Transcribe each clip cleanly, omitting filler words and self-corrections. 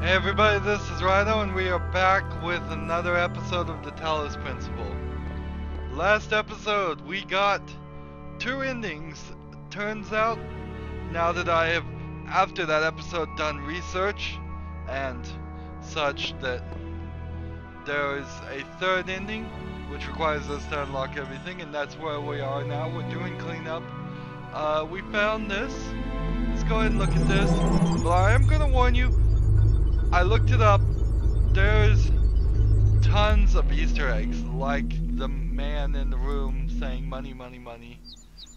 Hey everybody, this is Rydo and we are back with another episode of the Talos Principle. Last episode we got 2 endings. Turns out, now that I have, after that episode, done research and such, that there is a 3rd ending which requires us to unlock everything, and that's where we are now. We're doing cleanup. We found this. Let's go ahead and look at this. But I am gonna warn you, I looked it up. There's tons of Easter eggs, like the man in the room saying money, money, money,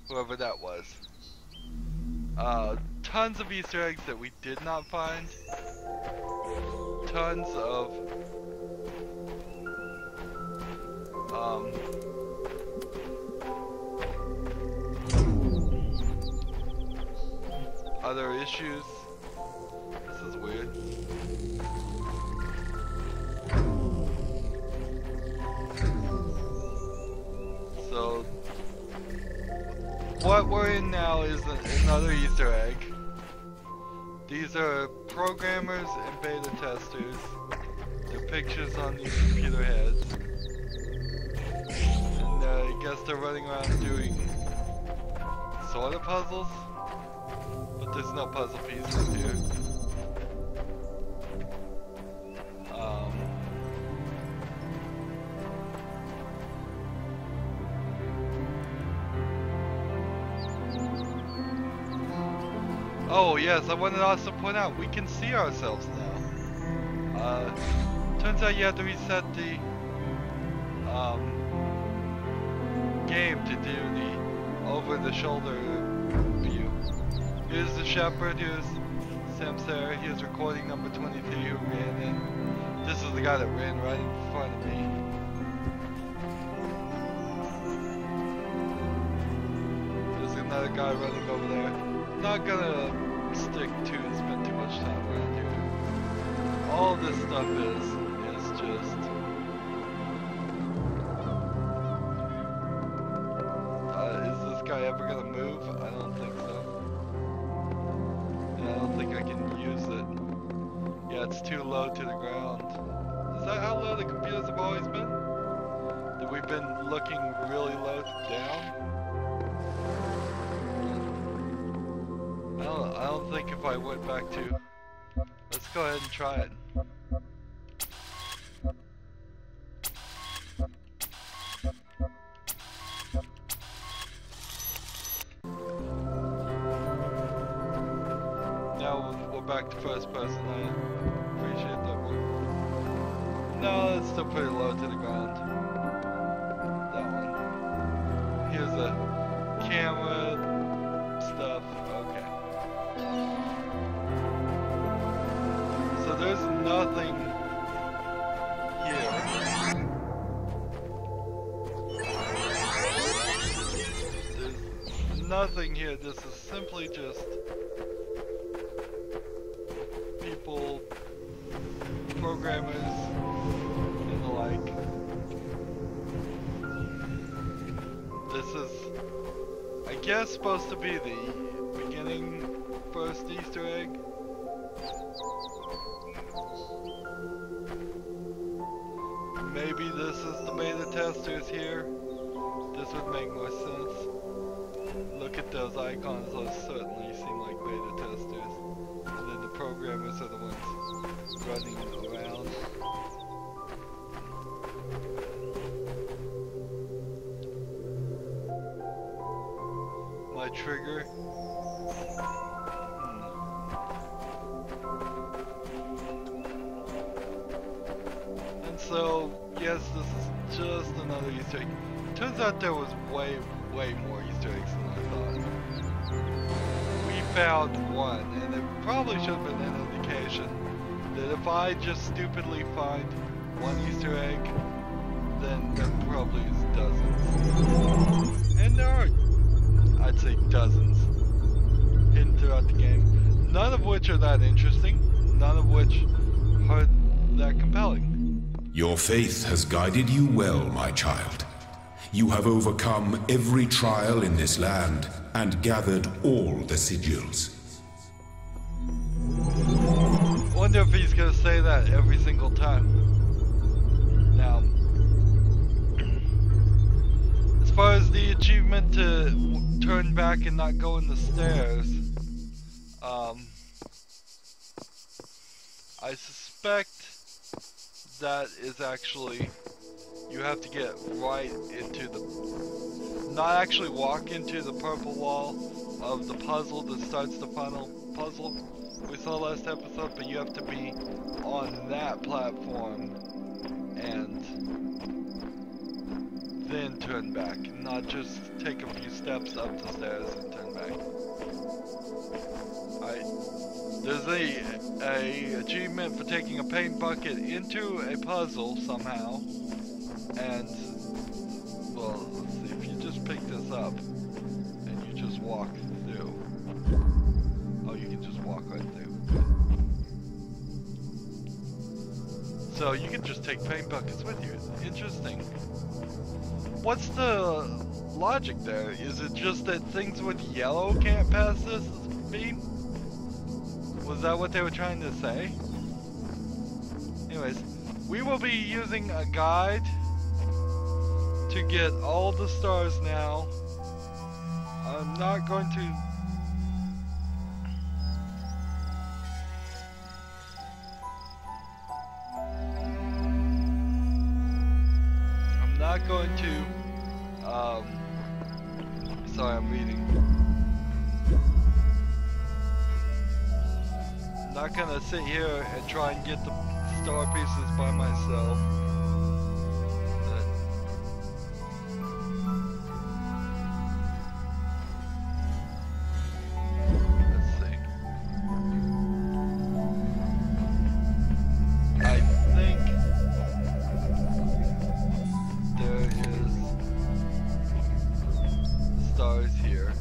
whoever that was. Tons of Easter eggs that we did not find. Tons of other issues. This is weird. So, what we're in now is another Easter egg. These are programmers and beta testers. Their pictures on these computer heads. And I guess they're running around doing sort of puzzles. But there's no puzzle pieces here. Oh yes, I wanted to also point out, we can see ourselves now. Turns out you have to reset the game to do the over-the-shoulder view. Here's the shepherd, here's Samsara, here's recording number 23 who ran in. This is the guy that ran right in front of me. There's another guy running over there. Not gonna spend too much time around here. All this stuff is just is this guy ever gonna move? I don't think so. And I don't think I can use it. Yeah, it's too low to the ground. Is that how low the computers have always been? That we've been looking really low down? I don't think if I went back to... Let's go ahead and try it. Now we're back to first person. I appreciate that one. No, it's still pretty low to the ground. That one. Here's a camera stuff. Okay. So there's nothing here. There's nothing here. This is simply just people, programmers, and the like. This is, I guess, supposed to be the beginning first Easter egg. Maybe this is the beta testers here. This would make more sense. Look at those icons, those certainly seem like beta testers. And then the programmers are the ones running around. My trigger. So, yes, this is just another Easter egg. Turns out there was way more Easter eggs than I thought. We found one, and it probably should have been an indication that if I just stupidly find one Easter egg, then there probably is dozens. And there are, I'd say, dozens hidden throughout the game. None of which are that interesting, none of which are that compelling. Your faith has guided you well, my child. You have overcome every trial in this land and gathered all the sigils. wonder if he's gonna say that every single time. Now, as far as the achievement to turn back and not go in the stairs, I suspect that is actually, you have to get right into the, not actually walk into the purple wall of the puzzle that starts the final puzzle we saw last episode, but you have to be on that platform and then turn back, not just take a few steps up the stairs and turn back. Alright, there's a achievement for taking a paint bucket into a puzzle somehow, and, well, let's see, if you just pick this up and you just walk through. Oh, you can just walk right through. So you can just take paint buckets with you. Interesting. What's the logic there? Is it just that things with yellow can't pass this beam? Was that what they were trying to say? Anyways, we will be using a guide to get all the stars now. I'm not going to... I'm not going to... sorry, I'm reading. I'm not gonna sit here and try and get the star pieces by myself. Let's see. I think there is stars here.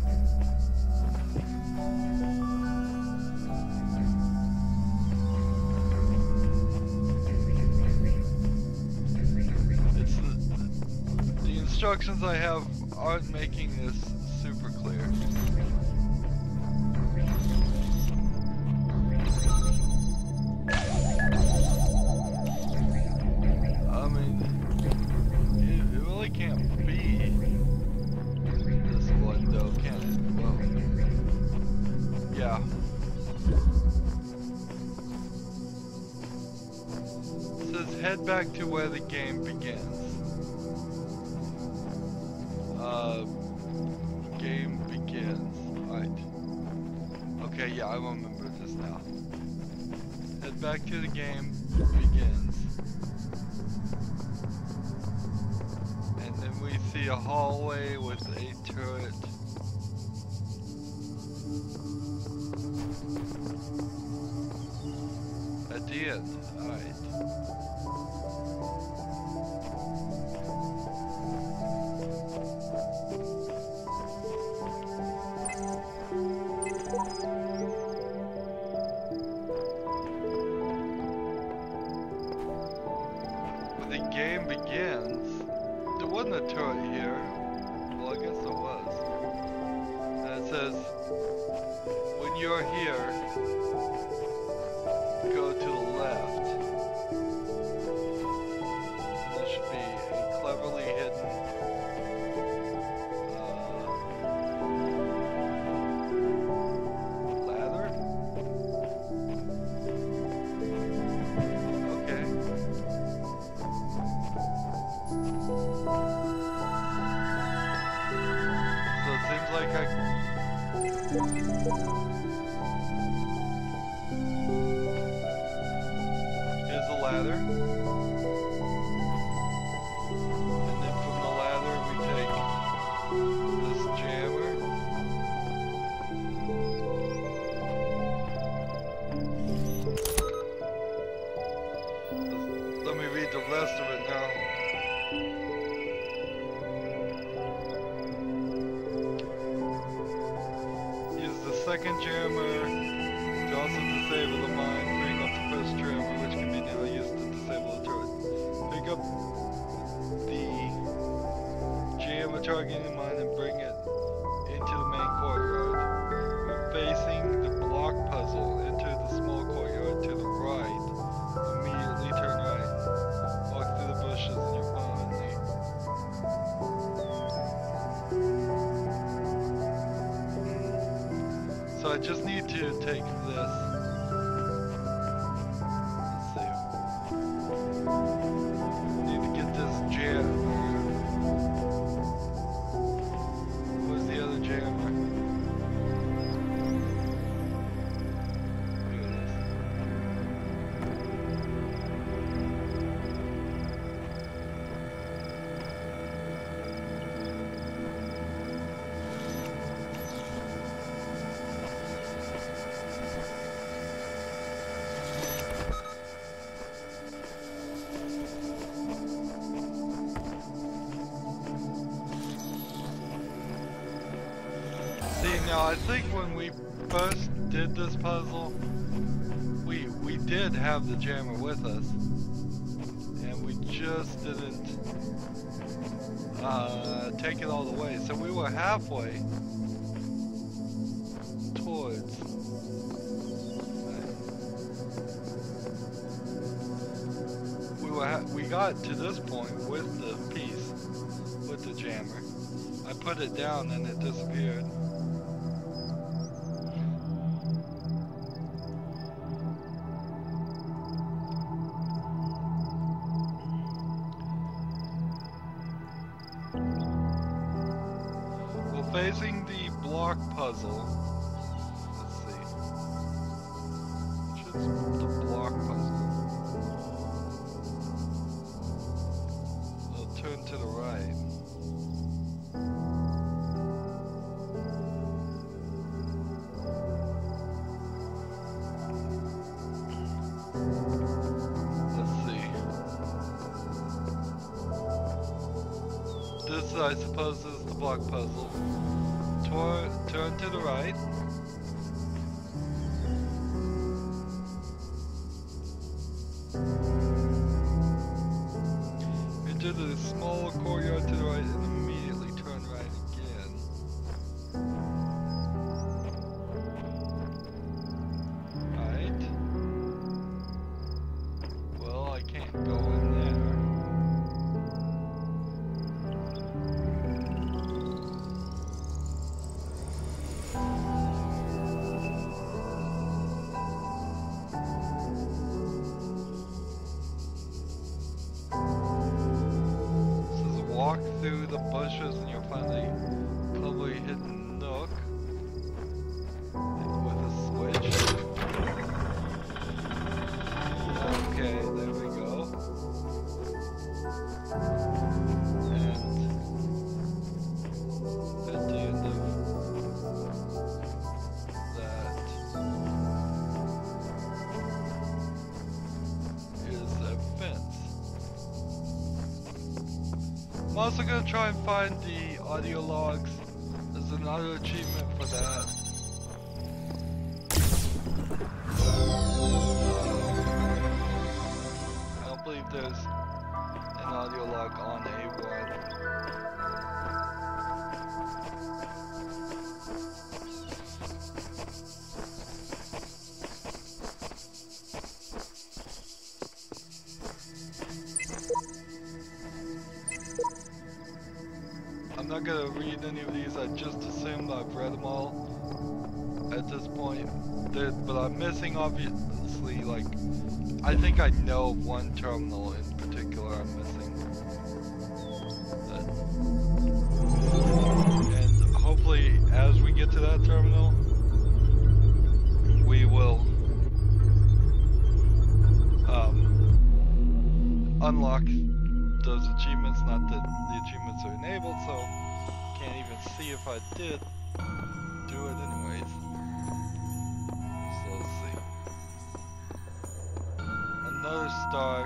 The instructions I have aren't making this super clear. I mean, it really can't be this one though, can it? Well, yeah. It says head back to where the game begins. Game begins. Right. Okay, yeah, I remember this now. Head back to the game begins. And then we see a hallway with a turret. At the end. Alright. The game begins. There wasn't a turret here. Well, I guess there was. And it says, when you're here, go to the left. And there should be a cleverly hidden ladder. Okay. So it seems like here's the ladder. And then from the ladder we take this jammer. Let me read the rest of it now. Second jammer to also disable the mine, bring up the first jammer, which can be now used to disable the turret. Pick up the jammer targeting the mine and bring it into the main courtyard. When facing the block puzzle, enter the small courtyard to the right. So I just need to take this. Let's see. Need to get this jam. Where's the other jammer? Here it is. Now I think when we first did this puzzle, we did have the jammer with us, and we just didn't take it all the way. So we were halfway towards. We got to this point with the piece, with the jammer. I put it down and it disappeared. Facing the block puzzle. Let's see. Which is the block puzzle? It'll turn to the right. Let's see. This, I suppose, is the block puzzle. Turn to the right. Into the small courtyard to the right and immediately turn right again. Right. Well, I can't go in there. Through the bushes and you'll find a probably hidden nook with a switch. Okay, there we go. And at the end of that is a fence. I'm also going to try and find the audio logs. There's another achievement for that. I don't believe there's an audio log on A1. I'm not gonna read any of these. I just assumed I've read them all at this point. But I'm missing, obviously, like, I think I know of one terminal in particular I'm missing. And hopefully, as we get to that terminal, we will unlock those achievements. Not that the achievements are enabled, so can't even see if I did do it anyways. So let's see. Another star.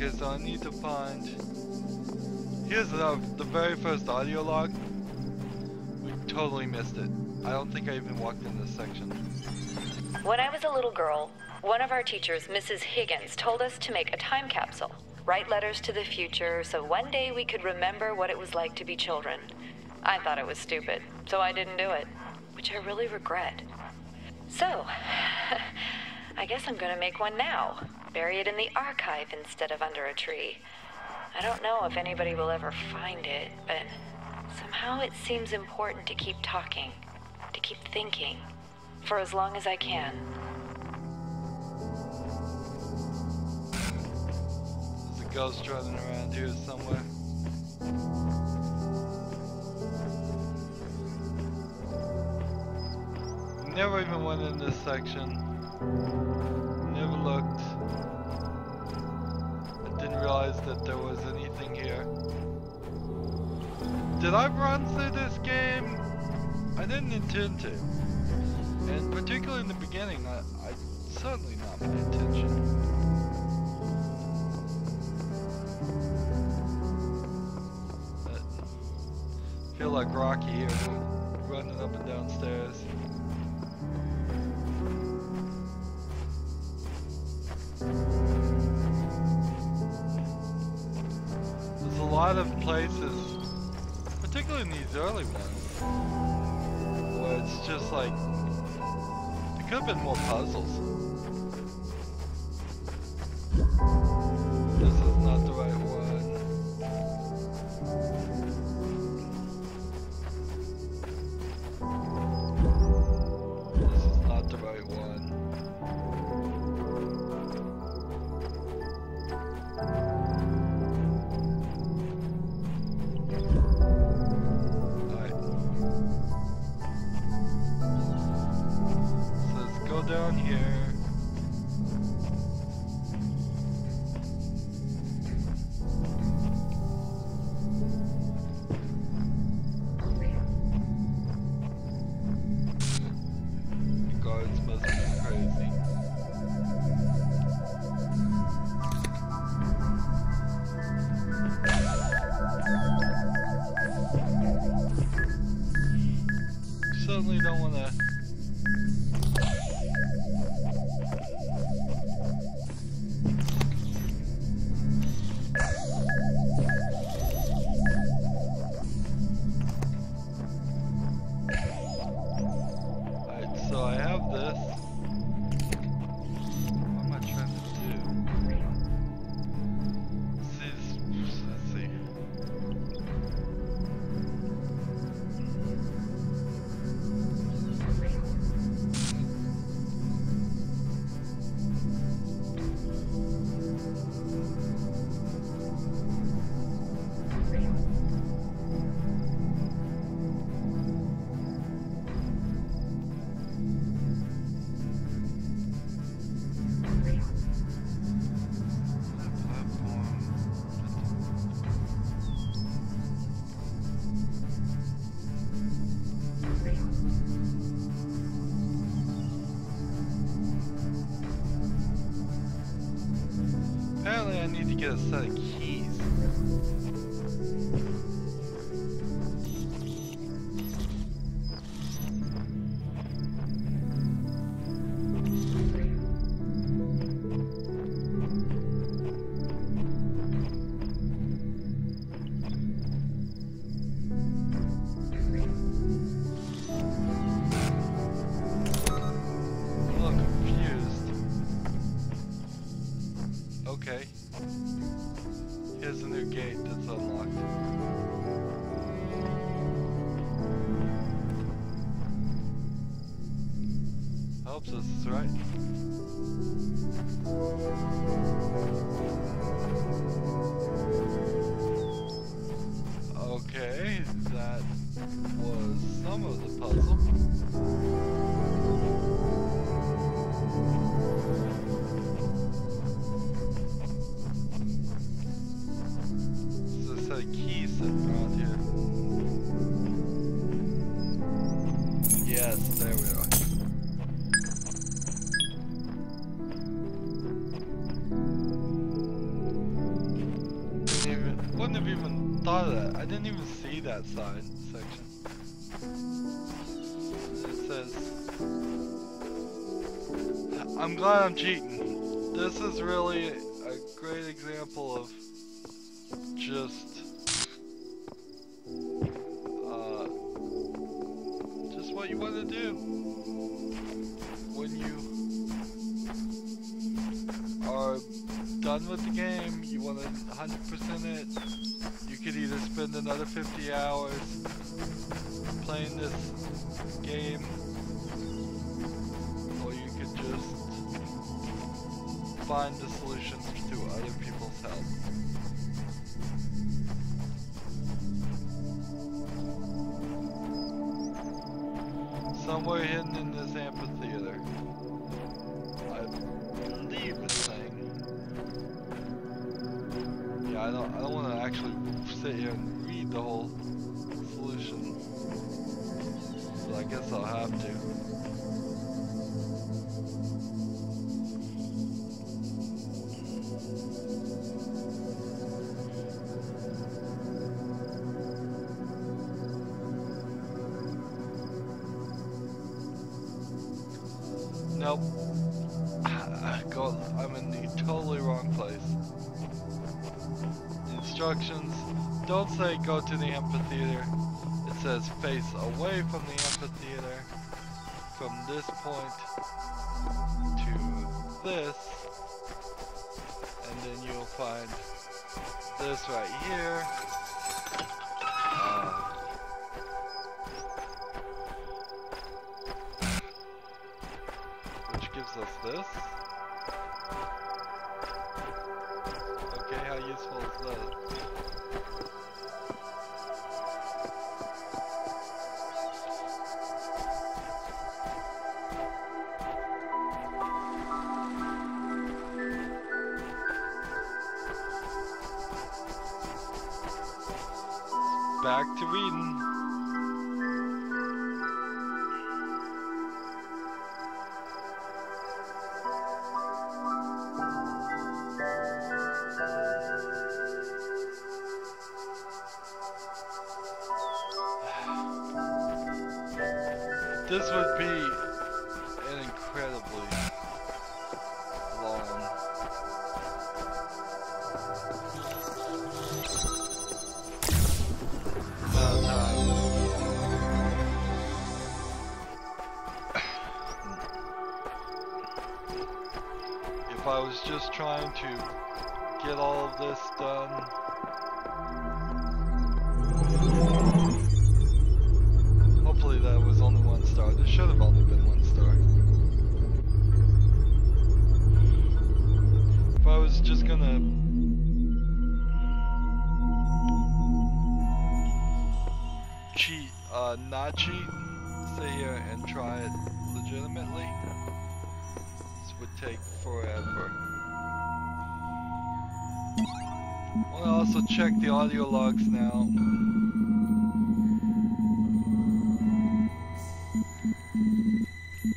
Okay, so I need to find... Here's the very first audio log. We totally missed it. I don't think I even walked in this section. When I was a little girl, one of our teachers, Mrs. Higgins, told us to make a time capsule. Write letters to the future so one day we could remember what it was like to be children. I thought it was stupid, so I didn't do it, which I really regret. So, I guess I'm gonna make one now. Bury it in the archive instead of under a tree. I don't know if anybody will ever find it, but somehow it seems important to keep talking, to keep thinking, for as long as I can. There's a ghost running around here somewhere. Never even went in this section. Never looked. I didn't realize that there was anything here. Did I run through this game? I didn't intend to. And particularly in the beginning, I certainly not my intention. But I feel like Rocky here, running up and down stairs. There's a lot of places, particularly in these early ones, where it's just like, there could have been more puzzles. This is not the right one. This is not the right one. Down here. The guards must be crazy. Certainly don't want to. Apparently I need to get a set of keys. Okay. Here's a new gate that's unlocked. Helps us, right? Okay, that was some of the puzzle. Keys sitting around here. Yes, there we are. didn't even see that side section. It says, I'm glad I'm cheating. This is really a great example of just what you want to do when you are done with the game. You want to 100% it. You could either spend another 50 hours playing this game, or you could just find the solutions through other people's help. Somewhere hidden in this amphitheater, I believe it's saying. Yeah, I don't want to actually sit here and read the whole solution, but I guess I'll have to. Nope. I'm in the totally wrong place. The instructions don't say go to the amphitheater. It says face away from the amphitheater. From this point to this. And then you'll find this right here. Gives us this. Okay, how useful is that? Back to reading. This would be an incredibly long amount of time. If I was just trying to get all of this done, hopefully that was only one star. There should have only been one star. If I was just gonna cheat, not cheat, stay here and try it legitimately, this would take forever. I'll also check the audio logs now.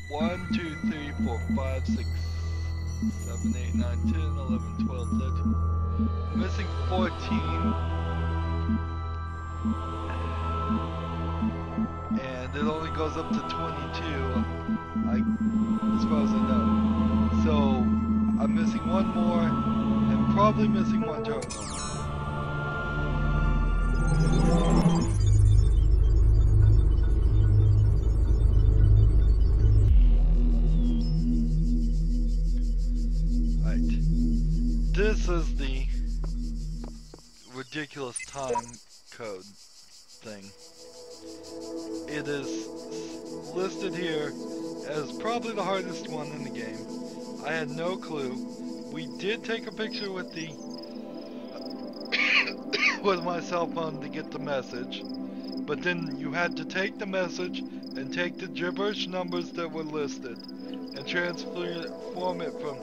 1, 2, 3, 4, 5, 6, 7, 8, 9, 10, 11, 12, 13. Missing 14. And it only goes up to 22, as far as I know. So, I'm missing one more, and probably missing one terminal. This is the ridiculous time code thing. It is listed here as probably the hardest one in the game. I had no clue. We did take a picture with the with my cell phone to get the message, but then you had to take the message and take the gibberish numbers that were listed and transform it from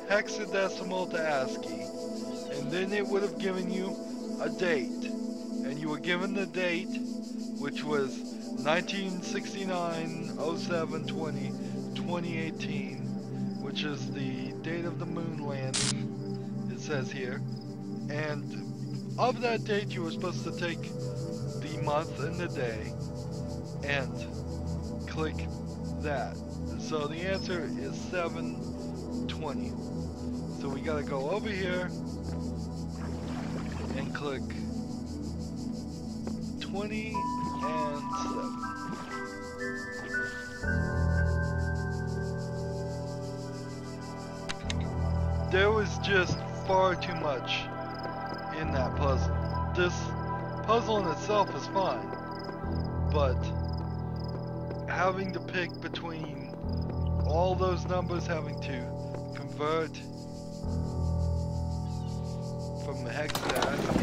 hexadecimal to ASCII, and then it would have given you a date, and you were given the date, which was 1969-07-20-2018, which is the date of the moon landing, it says here. And of that date you were supposed to take month and the day and click that. So the answer is 7/20. So we gotta go over here and click 20 and 7. There was just far too much in that puzzle. This puzzle in itself is fine, but having to pick between all those numbers, having to convert from hexadecimal.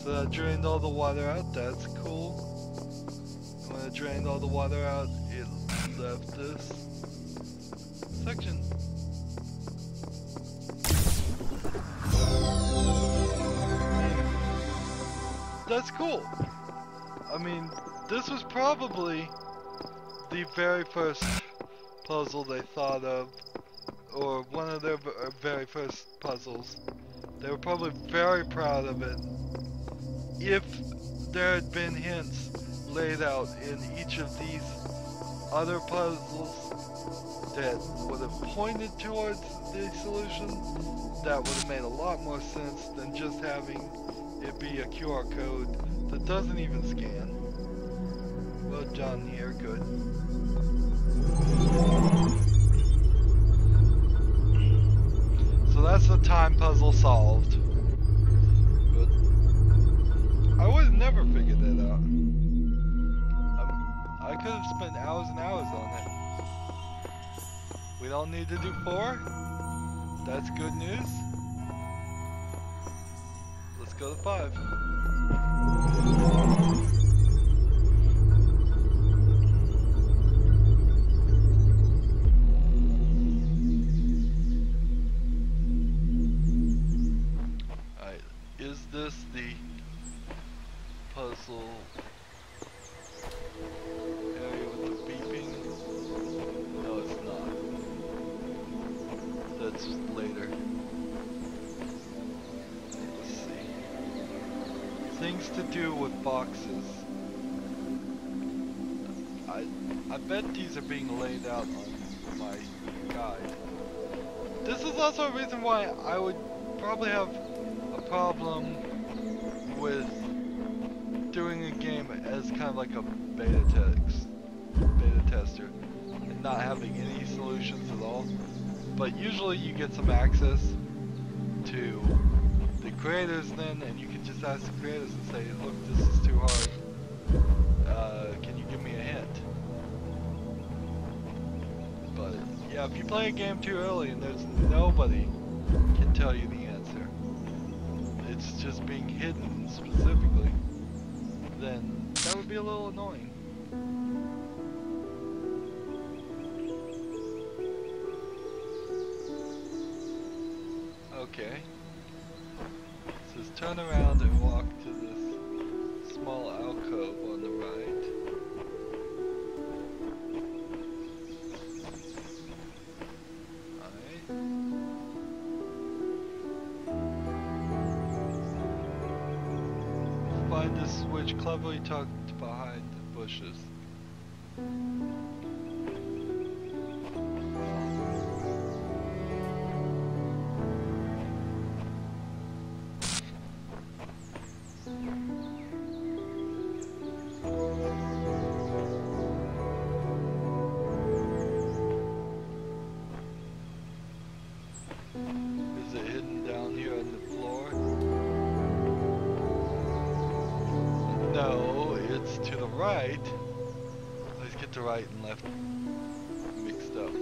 So that drained all the water out, that's cool. When it drained all the water out, it left this section. That's cool. I mean, this was probably the very first puzzle they thought of, or one of their very first puzzles. They were probably very proud of it. If there had been hints laid out in each of these other puzzles that would have pointed towards the solution, that would have made a lot more sense than just having it be a QR code that doesn't even scan. Well done here, good. So that's the time puzzle solved. But I would have never figured that out. I could have spent hours and hours on it. We don't need to do 4. That's good news. Let's go to 5. Alright, is this the puzzle area with the beeping? No, it's not. That's later. Let's see. Things to do with boxes. I bet these are being laid out on my guide. This is also a reason why I would probably have a problem with doing a game as kind of like a beta tester and not having any solutions at all. But usually you get some access to the creators then, and you can just ask the creators and say, look, this is too hard. Can you give me a hint? But yeah, if you play a game too early and there's nobody can tell you the answer, it's just being hidden specifically, then that would be a little annoying. Okay. It says turn around and walk to this small alcove on the right. Alright. Find the switch cleverly tucked behind the bushes. Is it hidden down here on the floor? No, it's to the right. Let's get the right and left mixed up.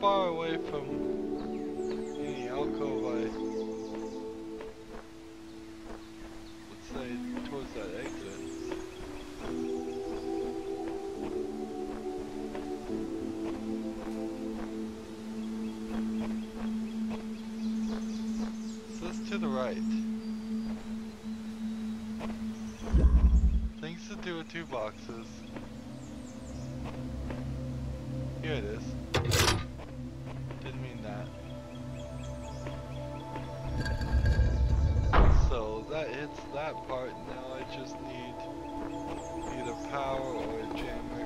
far away from any alcove I would say towards that exit. So it's to the right. Things to do with 2 boxes. Here it is. Didn't mean that. So that hits that part. Now I just need either power or a jammer.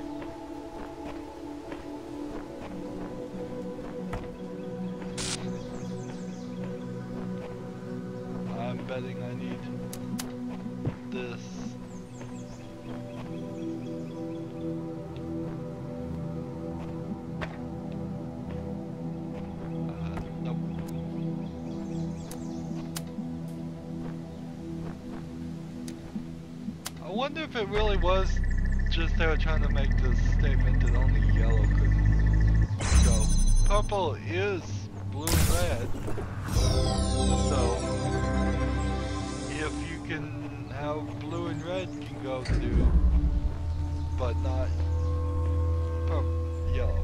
I'm betting I need this. I wonder if it really was just they were trying to make this statement that only yellow could go. Purple is blue and red. So if you can have blue and red can go to, but not yellow.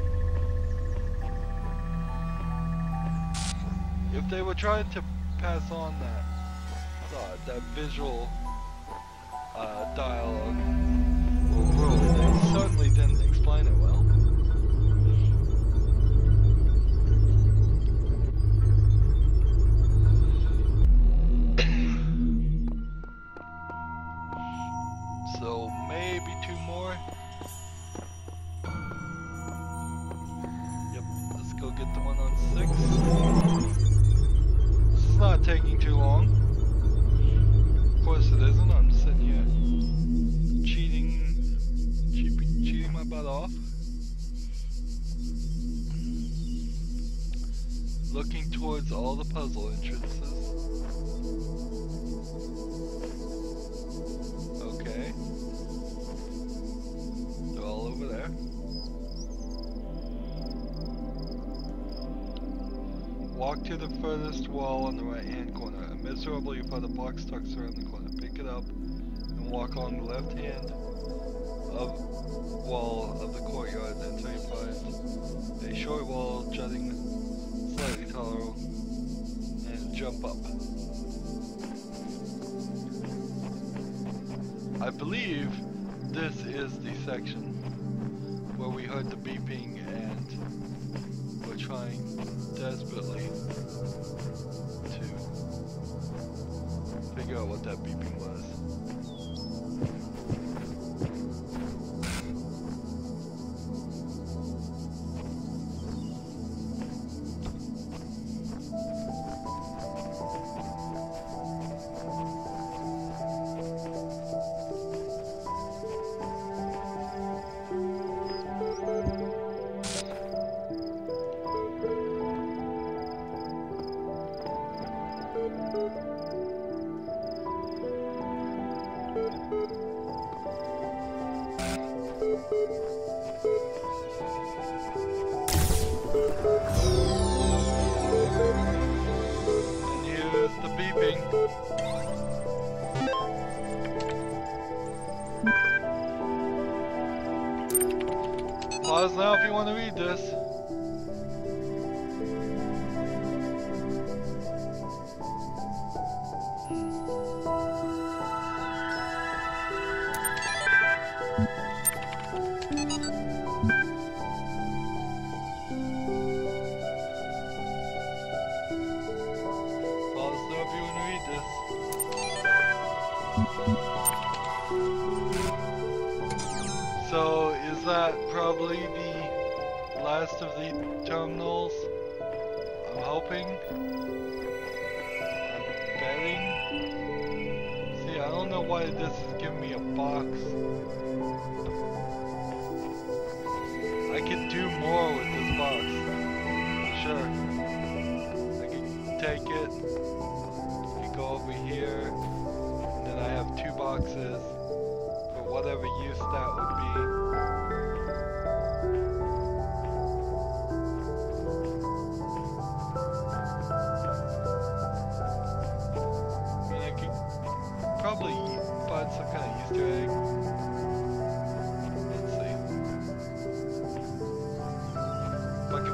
If they were trying to pass on that thought, that visual dialogue, well, they certainly didn't explain it well. So maybe 2 more. Yep, let's go get the one on 6. This is not taking too long. Of course it isn't. I'm just sitting here cheating my butt off. Looking towards all the puzzle entrances. Okay. They're all over there. Walk to the furthest wall on the right hand corner. Miserably, you find a box tucked around the corner. Pick it up and walk along the left hand wall of the courtyard until you find a short wall jutting slightly taller and jump up. I believe this is the section where we heard the beeping and we're trying desperately to figure out what that beeping was. Pause now if you want to read this. Pause now if you want to read this. So, is that probably the last of the terminals? I'm hoping. I'm betting. See, I don't know why this is giving me a box. I could do more with this box. Sure. I could take it. I could go over here. And then I have 2 boxes. For whatever use that would be.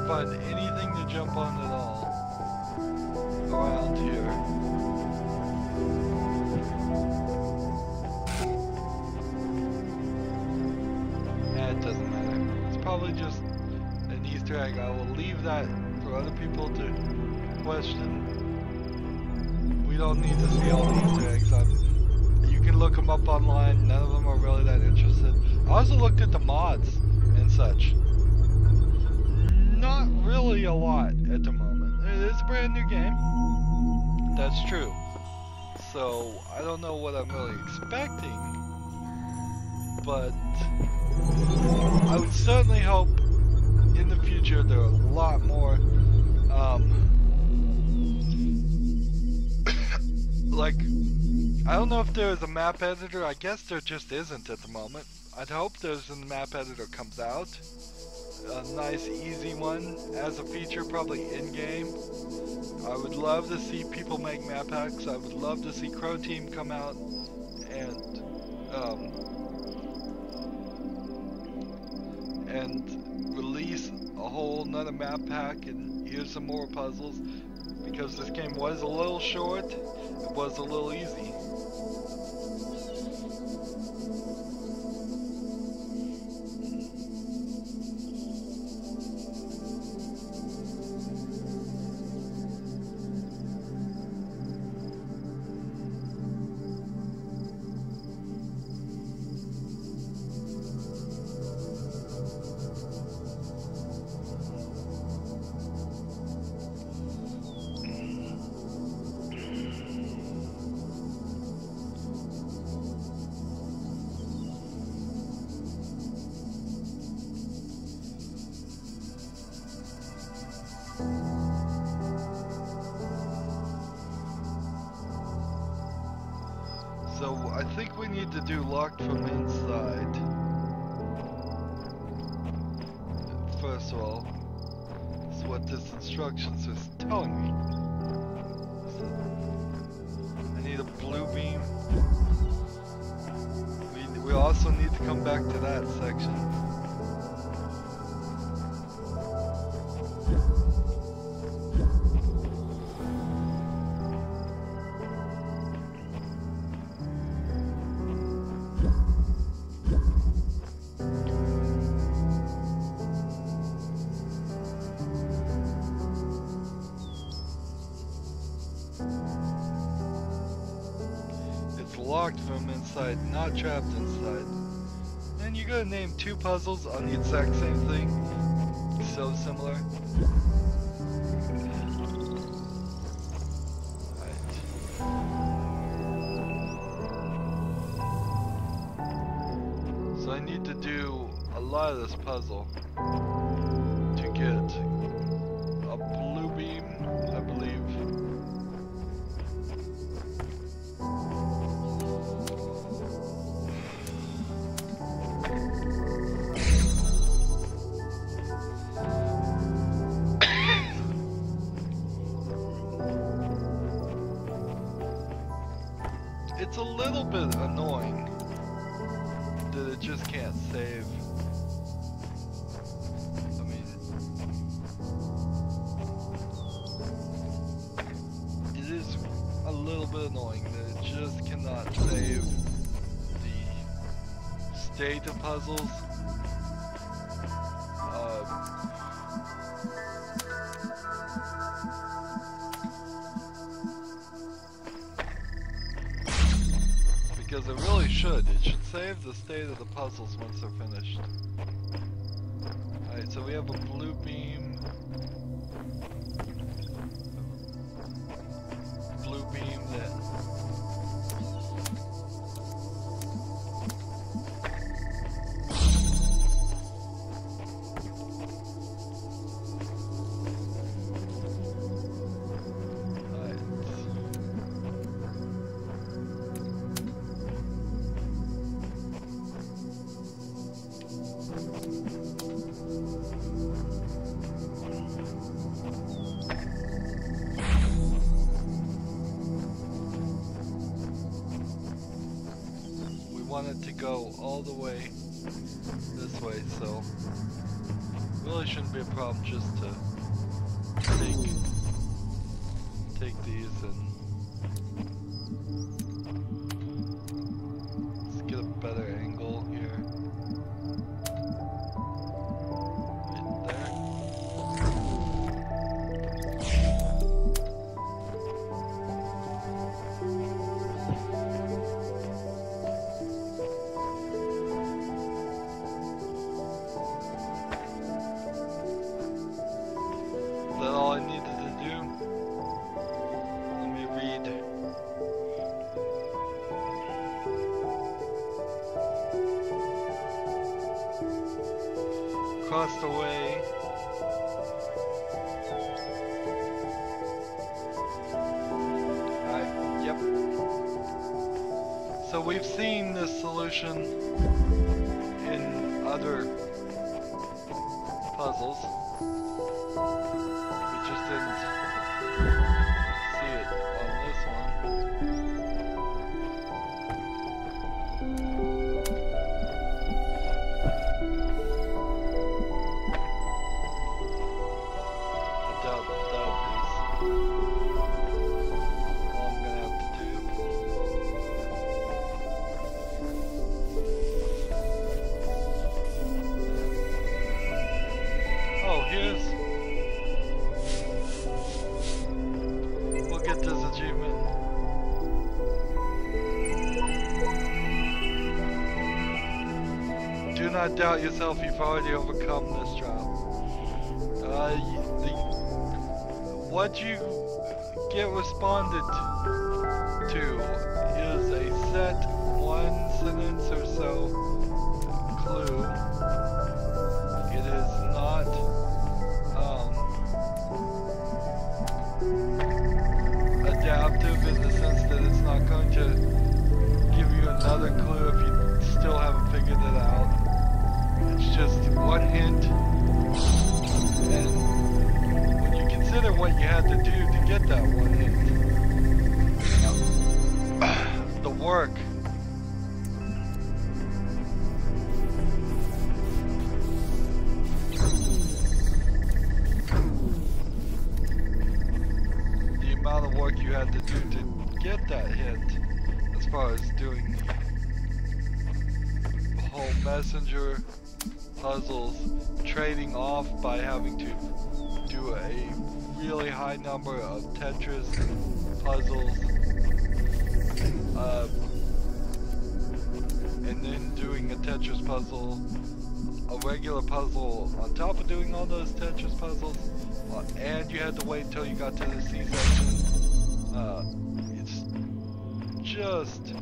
find anything to jump on at all around here. It doesn't matter. It's probably just an Easter egg. I will leave that for other people to question. We don't need to see all the Easter eggs. You can look them up online. None of them are really that interested. I also looked at the mods and such. Not really a lot at the moment. It is a brand new game. That's true. So I don't know what I'm really expecting. But I would certainly hope in the future there are a lot more like, I don't know if there is a map editor. I guess there just isn't at the moment. I'd hope there's a map editor comes out. A nice easy one as a feature, probably in-game. I would love to see people make map packs. I would love to see Croteam come out and release a whole nother map pack, and here's some more puzzles, because this game was a little short, it was a little easy. So I think we need to do locked from inside. First of all, is what this instructions is telling me. So I need a blue beam. We also need to come back to that section. Locked from inside, not trapped inside. And you gotta name two puzzles on the exact same thing. So similar. Right. So I need to do a lot of this puzzle to get a blue beam, I believe. It's a little bit annoying that it just can't save. I mean, it is a little bit annoying that it just cannot save the state of puzzles. Because it really should. It should save the state of the puzzles once they're finished. Alright, so we have a blue beam. Blue beam then. Wanted to go all the way this way, so Really shouldn't be a problem just to take these and let's get a better angle here. Right there. Is that all I needed to do? Let me read. Crossed away. Alright, yep. So we've seen this solution in other puzzles. We just didn't see it on this one. I doubt that is all I'm gonna have to do. Oh, here's... We'll get this achievement. Do not doubt yourself, you've already overcome this trial. What you get responded to is a set 1 sentence or so clue. It is not adaptive in the sense that it's not going to give you another clue if you still haven't figured it out. It's just one hint, and when you consider what you had to do to get that one hint, the work, the amount of work you had to do to get that hint, as far as doing the whole messenger puzzles, trading off by having to do a really high number of Tetris puzzles, and then doing a Tetris puzzle, a regular puzzle on top of doing all those Tetris puzzles, and you had to wait until you got to the C section. It's just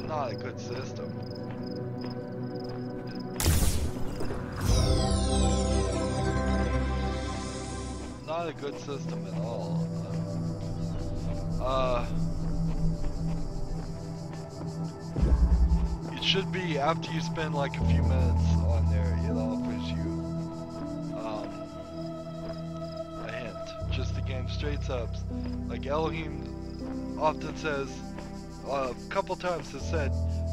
not a good system. Not a good system at all. It should be after you spend like a few minutes on there, it offers you a hint, just to gain straight subs. Like Elohim often says, a couple times has said,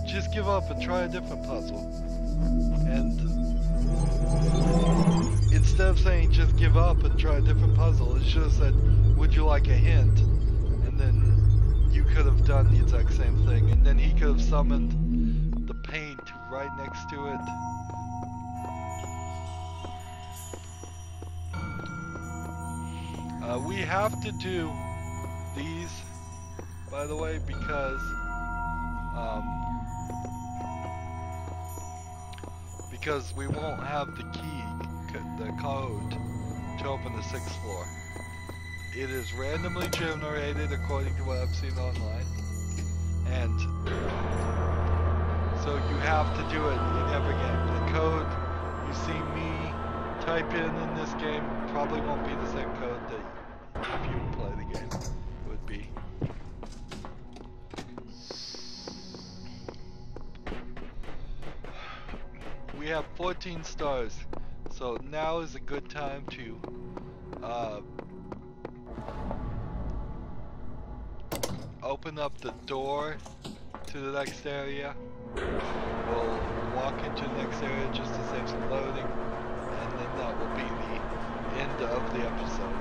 just give up and try a different puzzle. And instead of saying just give up and try a different puzzle, it should have said, would you like a hint? And then you could have done the exact same thing, and then he could have summoned the paint right next to it. We have to do these, by the way, because we won't have the key, the code, to open the 6th floor. It is randomly generated according to what I've seen online, and so you have to do it in every game. The code you see me type in this game probably won't be the same code that if you play the game would be. We have 14 stars, so now is a good time to open up the door to the next area. We'll walk into the next area just to say saves and loading, and then that will be the end of the episode.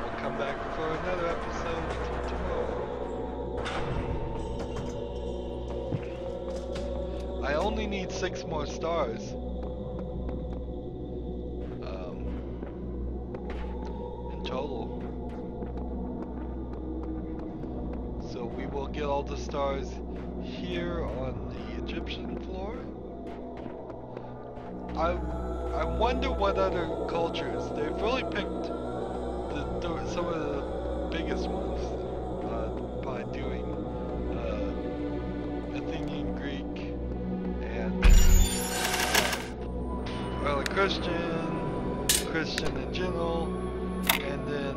We'll come back for another episode tomorrow. I only need 6 more stars. In total. So we will get all the stars here on the Egyptian floor. I wonder what other cultures. They've really picked some of the biggest ones by doing Athenian Greek and early Christian in general, and then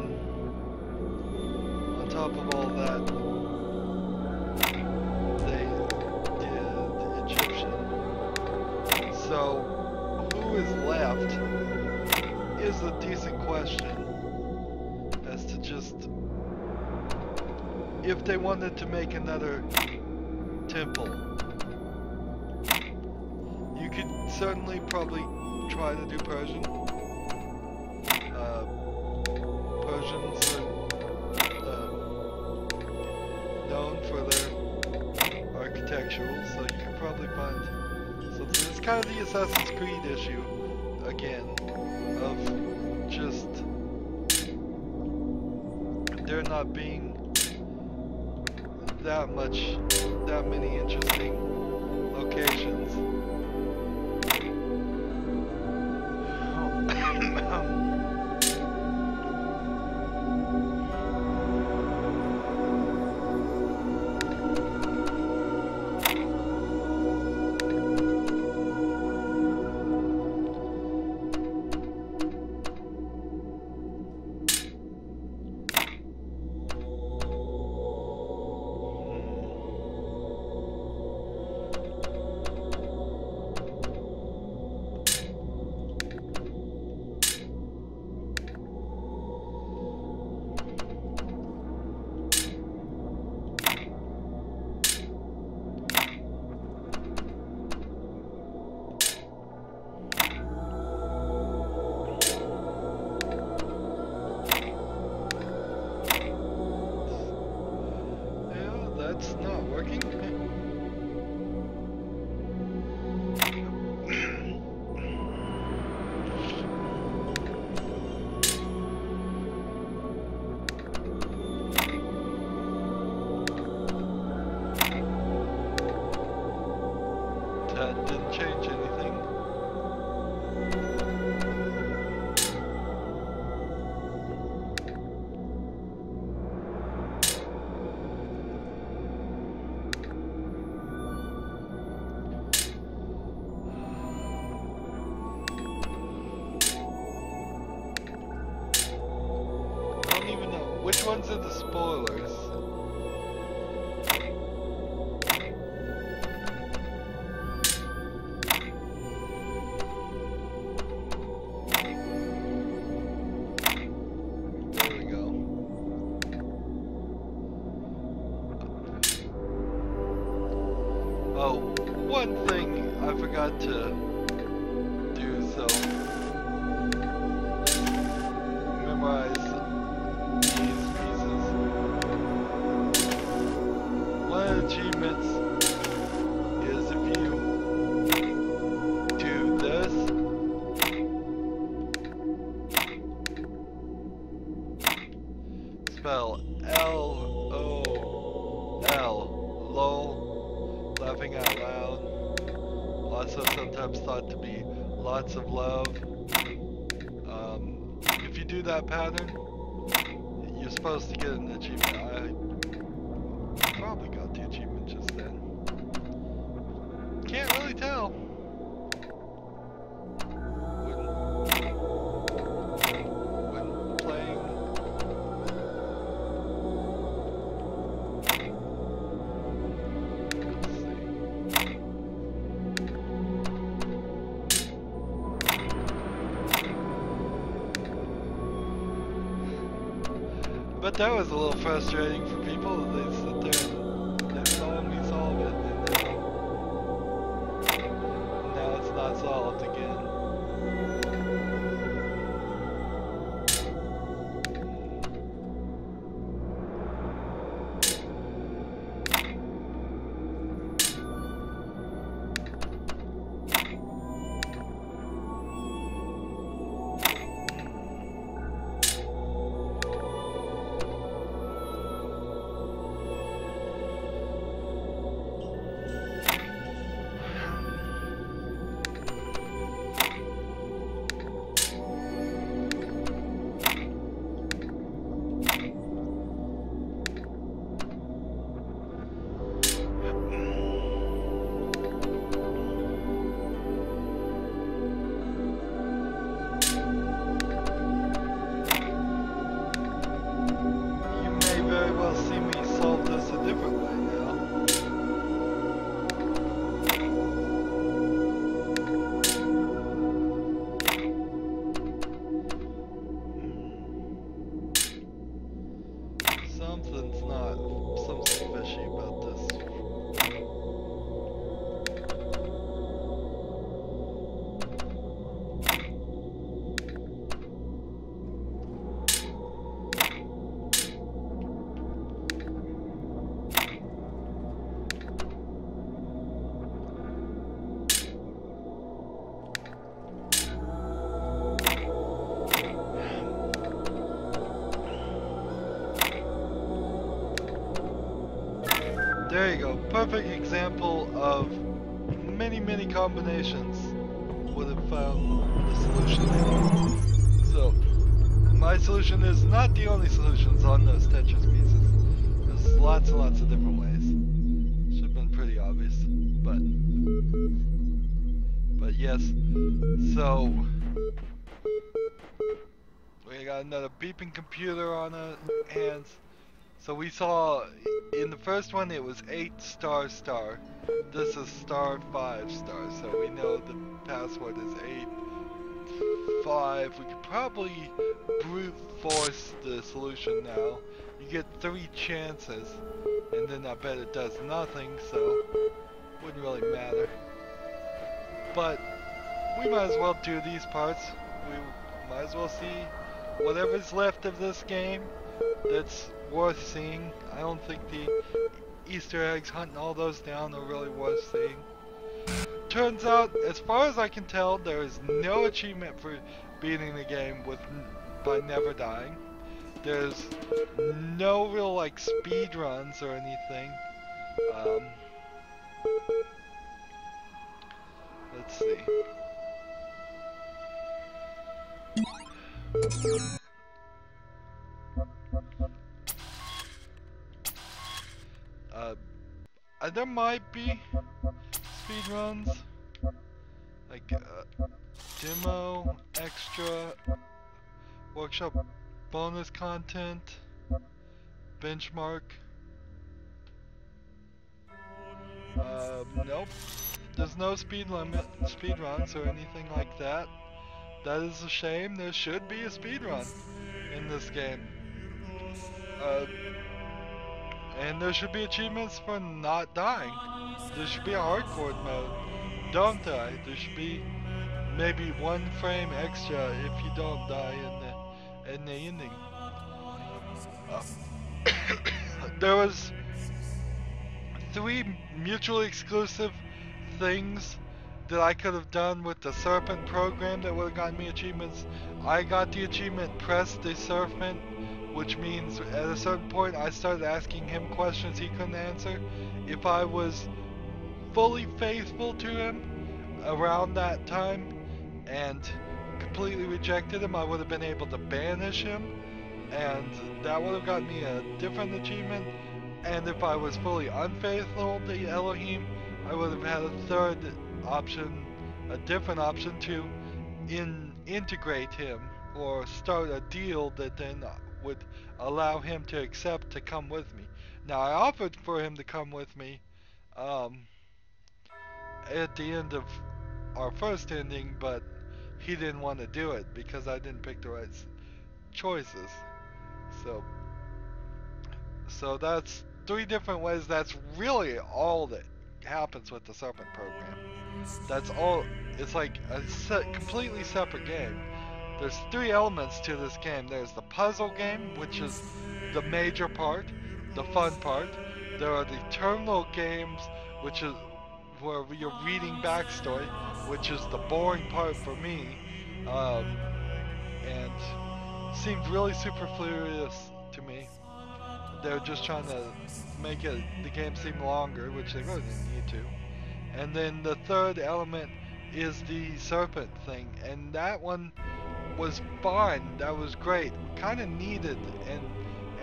on top of all that, they did Egyptian. So who is left is a decent question as to just if they wanted to make another temple. You could certainly probably try to do Persian. Persians are known for their architectural, so you could probably find something. It's kind of the Assassin's Creed issue, again, of just there not being that many interesting locations. That didn't change anything. I don't even know which ones are the spoilers. One thing I forgot to do, so memorize these pieces. One of the achievements is if you do this, spell L-O-L, lol, laughing out loud. Also sometimes thought to be lots of love. If you do that pattern, you're supposed to get an achievement. I probably got the achievement just then. Can't really tell. When playing. But that was a little frustrating for people. They sit there and they saw me solve it. And perfect example of many combinations would have found the solution. So, my solution is not the only solutions on those Tetris pieces. There's lots and lots of different ways. Should have been pretty obvious, but yes. So, we got another beeping computer on our hands. So we saw in the first one it was 8 star star. This is star 5 star. So we know the password is 8 5. We could probably brute force the solution now. You get 3 chances, and then I bet it does nothing, so wouldn't really matter. But we might as well do these parts. We might as well see whatever's left of this game that's worth seeing. I don't think the Easter eggs, hunting all those down, are really worth seeing. Turns out, as far as I can tell, there is no achievement for beating the game by never dying. There's no real like speed runs or anything. Let's see. There might be speed runs, like demo, extra, workshop bonus content, benchmark. Nope. There's no speed limit, speed runs or anything like that. That is a shame. There should be a speed run in this game. And there should be achievements for not dying. There should be a hardcore mode. Don't die. There should be maybe 1 frame extra if you don't die in the ending. There was 3 mutually exclusive things that I could have done with the Serpent program that would have gotten me achievements. I got the achievement Press the Serpent, which means at a certain point I started asking him questions he couldn't answer. If I was fully faithful to him around that time and completely rejected him, I would have been able to banish him, and that would have gotten me a different achievement. And if I was fully unfaithful to Elohim, I would have had a third option, a different option to integrate him or start a deal that then would allow him to accept to come with me. Now I offered for him to come with me at the end of our first ending, but he didn't want to do it because I didn't pick the right choices. So that's 3 different ways. That's really all that happens with the Serpent program. That's all. It's like a completely separate game. There's 3 elements to this game. There's the puzzle game, which is the major part, the fun part. There are the terminal games, which is where you're reading backstory, which is the boring part for me, and seemed really superfluous to me. They're just trying to make the game seem longer, which they really didn't need to. And then the third element is the Serpent thing, and that one was fine. That was great. We kind of needed an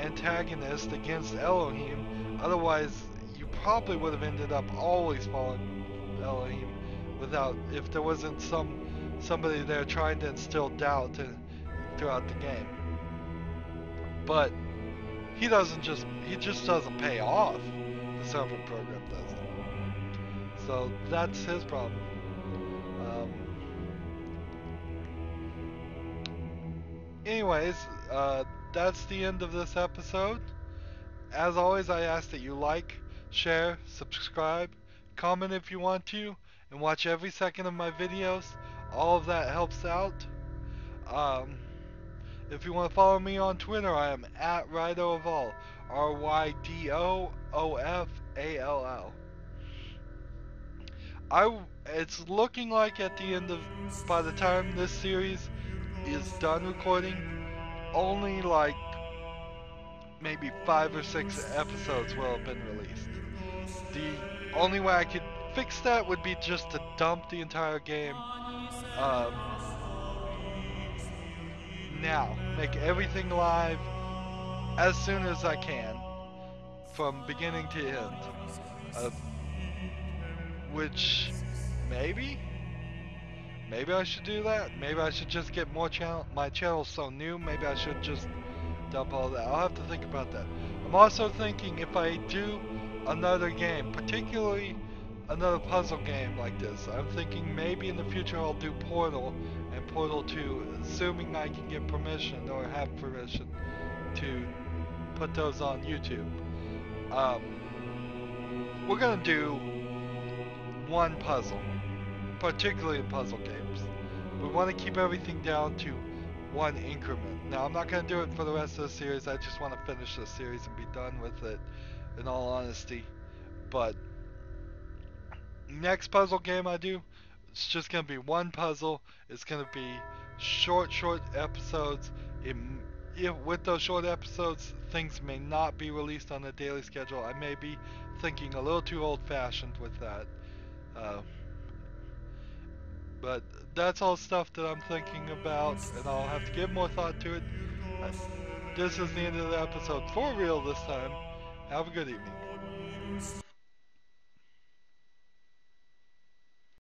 antagonist against Elohim. Otherwise, you probably would have ended up always following Elohim if there wasn't somebody there trying to instill doubt throughout the game. But he just doesn't pay off. The Serpent program doesn't. So that's his problem. Anyways, that's the end of this episode. As always, I ask that you like, share, subscribe, comment if you want to, and watch every second of my videos. All of that helps out. If you want to follow me on Twitter, I am at RydoOfall. RYDOOFALL. It's looking like by the time this series is done recording, only like maybe 5 or 6 episodes will have been released. The only way I could fix that would be just to dump the entire game. Now, make everything live as soon as I can, from beginning to end. Which, maybe I should do that. Maybe I should just get more my channel's so new, maybe I should just dump all that. I'll have to think about that. I'm also thinking if I do another game, particularly another puzzle game like this, I'm thinking maybe in the future I'll do Portal and Portal 2, assuming I can get permission or have permission to put those on YouTube. We're gonna do one puzzle, particularly in puzzle games. We want to keep everything down to one increment. Now, I'm not going to do it for the rest of the series. I just want to finish the series and be done with it, in all honesty. But next puzzle game I do, it's just going to be one puzzle. It's going to be short episodes. With those short episodes, things may not be released on a daily schedule. I may be thinking a little too old-fashioned with that. But that's all stuff that I'm thinking about, and I'll have to give more thought to it. This is the end of the episode, for real this time. Have a good evening.